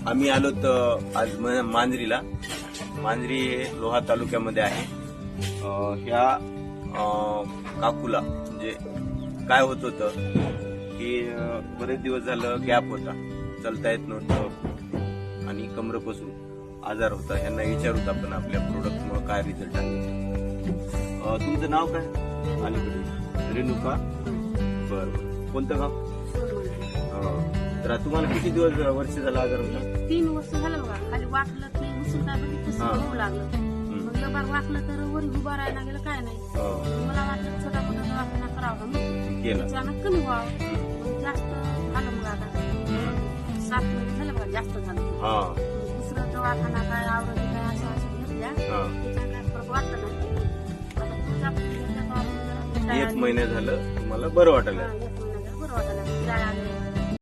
आम्ही आलोत आज मांजरीला. मांजरी हे लोहा तालुक्यामध्ये आहे. ह्या काकूला म्हणजे काय होत होतं की बरेच दिवस झालं गॅप होता, चालता येत नव्हतं आणि कमरेपासून आजार होता. ह्यांना विचारूत आपण आपल्या प्रोडक्टमुळे काय रिझल्ट आहे. तुमचं नाव काय? अलीकडे रेणुका. बरं, कोणतं गाव? तर तुम्हाला किती दिवस वर्ष झाला आजार होता? 3 वर्ष झालं बघा. खाली वाकलं की उचलून काय बघितलं होऊ लागलं. मग जबार वाकलं तर वर उभा राहायला गेलं काय नाही. मला वाटलं छोटा मोठा दवाखाना करावा केलं. अचानक कमी व्हावं. जास्त झालं मग आता 7 महिने झालं बघा, जास्त झालं. दुसरं दवाखाना काय आवडत काय असं घेतल्या त्याच्या काय फरक वाटत नाही. आता तुझ्या घेतल्या 1 महिना झालं तुम्हाला बरं वाटायला? 1 महिना झालं बरं वाटायला.